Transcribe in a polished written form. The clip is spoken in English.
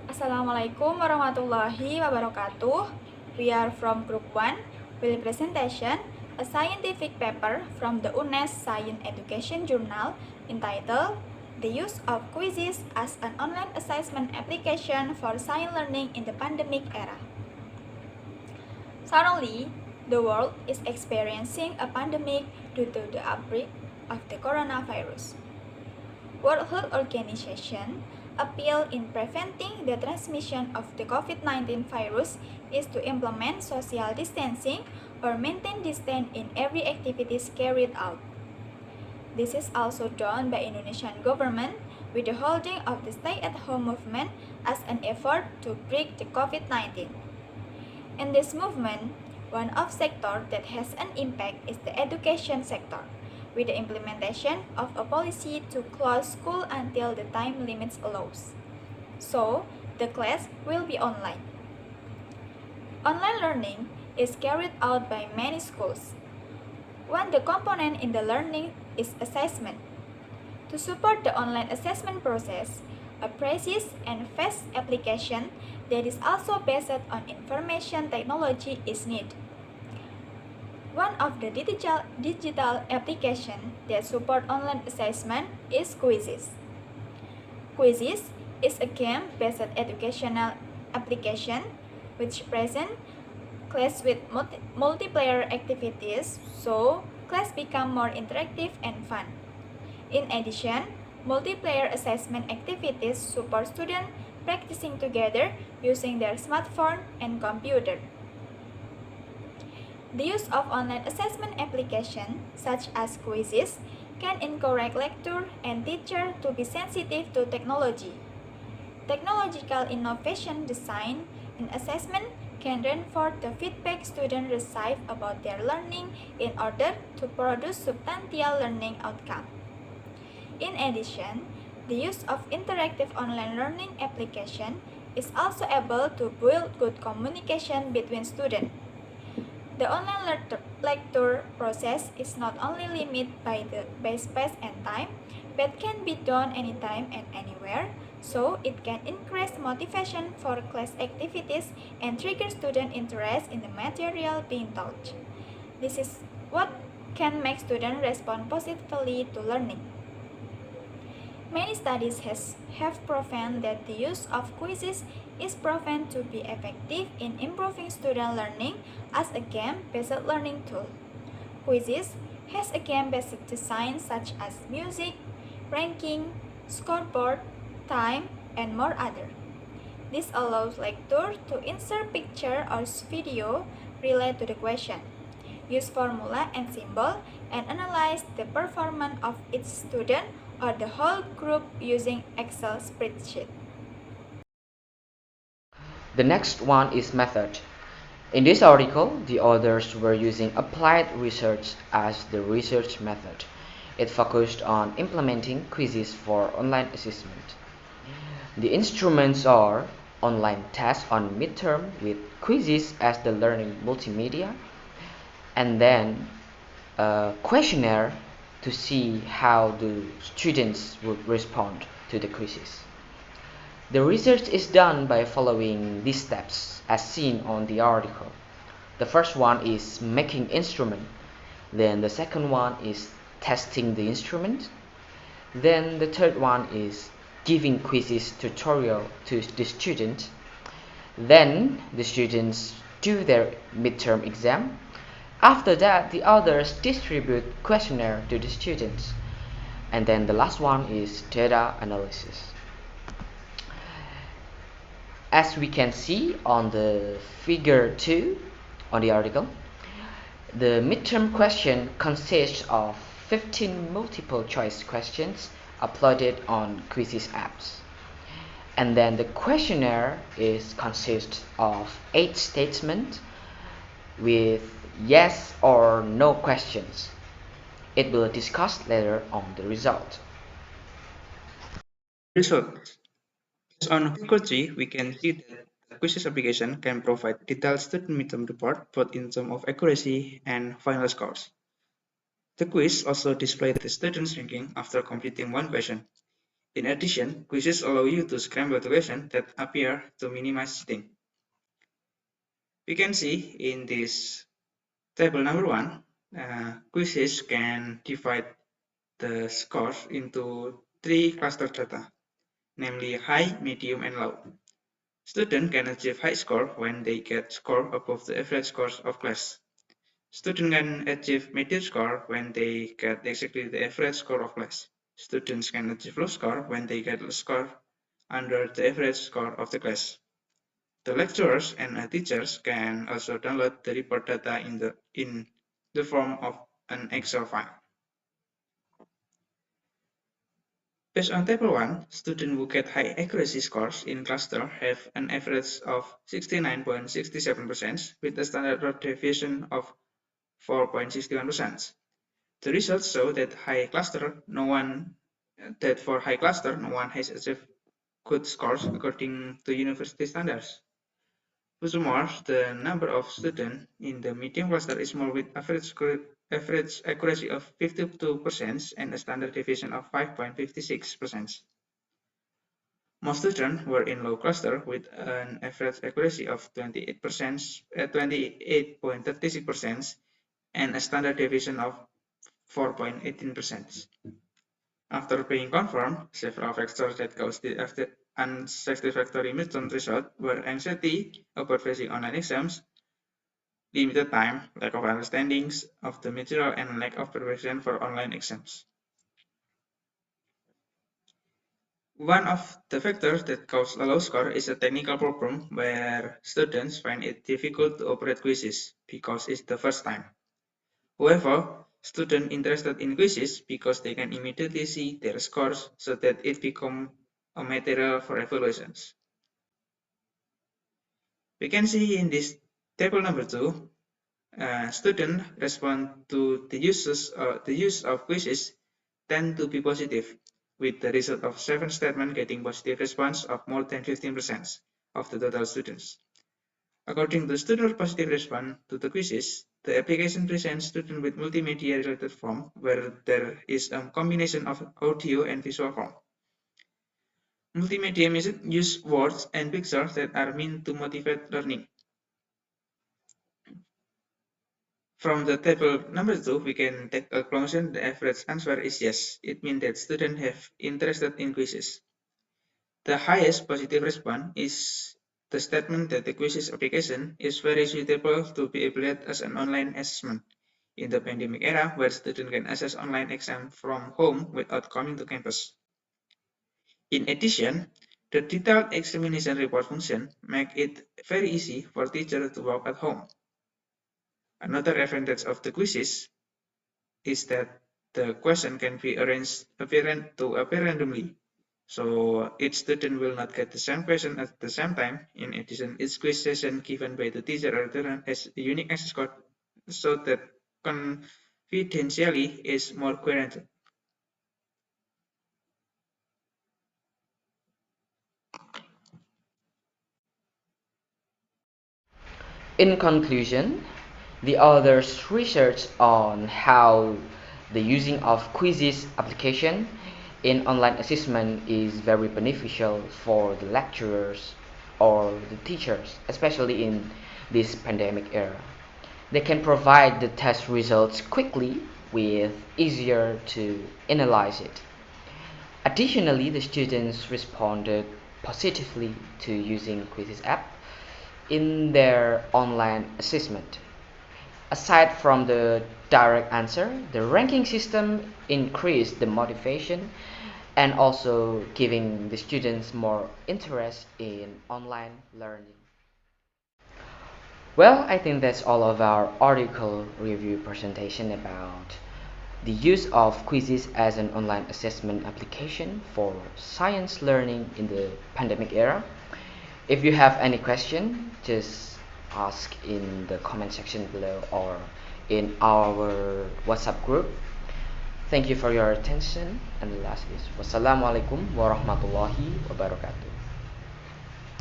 Assalamualaikum warahmatullahi wabarakatuh. We are from Group 1, will presentation a scientific paper from the UNES Science Education Journal entitled The Use of Quizzes as an Online Assessment Application for Science Learning in the Pandemic Era. Suddenly, the world is experiencing a pandemic due to the outbreak of the coronavirus. World Health Organization appeal in preventing the transmission of the COVID-19 virus is to implement social distancing or maintain distance in every activities carried out. This is also done by Indonesian government with the holding of the stay-at-home movement as an effort to break the COVID-19. In this movement, one of sector that has an impact is the education sector, with the implementation of a policy to close school until the time limits allows. So, the class will be online. Online learning is carried out by many schools. One the component in the learning is assessment. To support the online assessment process, a precise and fast application that is also based on information technology is needed. One of the digital applications that support online assessment is Quizzes. Quizzes is a game-based educational application which present class with multiplayer activities so class become more interactive and fun. In addition, multiplayer assessment activities support students practicing together using their smartphone and computer. The use of online assessment applications, such as quizzes, can encourage lecturer and teacher to be sensitive to technology. Technological innovation design and assessment can reinforce the feedback students receive about their learning in order to produce substantial learning outcome. In addition, the use of interactive online learning application is also able to build good communication between students. The online lecture process is not only limited by space and time, but can be done anytime and anywhere, so it can increase motivation for class activities and trigger student interest in the material being taught. This is what can make students respond positively to learning. Many studies have proven that the use of quizzes is proven to be effective in improving student learning as a game-based learning tool. Quizzes has a game-based design such as music, ranking, scoreboard, time, and more other. This allows lecturer to insert picture or video related to the question, use formula and symbol, and analyze the performance of each student or the whole group using Excel spreadsheet. The next one is method. In this article, the authors were using applied research as the research method. It focused on implementing quizzes for online assessment. The instruments are online tests on midterm with quizzes as the learning multimedia, and then a questionnaire to see how the students would respond to the quizzes. The research is done by following these steps as seen on the article. The first one is making instrument, then the second one is testing the instrument, then the third one is giving quizzes tutorial to the student, then the students do their midterm exam. After that, the others distribute questionnaire to the students. And then the last one is data analysis. As we can see on the figure 2 on the article, the midterm question consists of 15 multiple choice questions uploaded on quizzes apps. And then the questionnaire consists of 8 statements with yes or no questions. It will discuss later on the result. Result. Based on figure 3, we can see that the quizzes application can provide detailed student midterm report both in terms of accuracy and final scores. The quiz also displays the student's ranking after completing one question. In addition, quizzes allow you to scramble the questions that appear to minimize cheating. We can see in this table number 1, quizzes can divide the scores into 3 cluster data, namely high, medium, and low. Students can achieve high score when they get score above the average scores of class. Students can achieve medium score when they get exactly the average score of class. Students can achieve low score when they get a score under the average score of the class. The lecturers and teachers can also download the report data in the form of an Excel file. Based on table 1, students who get high accuracy scores in cluster have an average of 69.67% with a standard deviation of 4.61%. The results show that for high cluster, no one has achieved good scores according to university standards. Furthermore, the number of students in the medium cluster is more with average accuracy of 52% and a standard deviation of 5.56%. Most students were in low cluster with an average accuracy of 28.36% and a standard deviation of 4.18%. After being confirmed, several factors that caused the unsatisfactory midterm result were anxiety about facing online exams, limited time, lack of understandings of the material, and lack of preparation for online exams. One of the factors that cause a low score is a technical problem where students find it difficult to operate quizzes because it's the first time. However, students interested in quizzes because they can immediately see their scores so that it becomes a material for evaluations. We can see in this table number 2, students respond to the use of quizzes tend to be positive, with the result of 7 statements getting positive response of more than 15% of the total students. According to the student positive response to the quizzes, the application presents students with multimedia-related form where there is a combination of audio and visual form. Multimedia music use words and pictures that are meant to motivate learning. From the table number 2, we can take a conclusion the average answer is yes. It means that students have interested in quizzes. The highest positive response is the statement that the quizzes application is very suitable to be applied as an online assessment in the pandemic era where students can access online exam from home without coming to campus. In addition, the detailed examination report function make it very easy for teachers to work at home. Another advantage of the quizzes is that the question can be arranged appear randomly. So each student will not get the same question at the same time. In addition, each quiz session given by the teacher or tutor has a unique access code so that confidentiality is more guaranteed. In conclusion, the author's research on how the using of quizzes application in online assessment is very beneficial for the lecturers or the teachers, especially in this pandemic era. They can provide the test results quickly with easier to analyze it. Additionally, the students responded positively to using quizzes app in their online assessment. Aside from the direct answer, the ranking system increased the motivation and also giving the students more interest in online learning. Well, I think that's all of our article review presentation about the use of quizzes as an online assessment application for science learning in the pandemic era. If you have any question, just ask in the comment section below or in our WhatsApp group. Thank you for your attention, and the last is wassalamualaikum warahmatullahi wabarakatuh.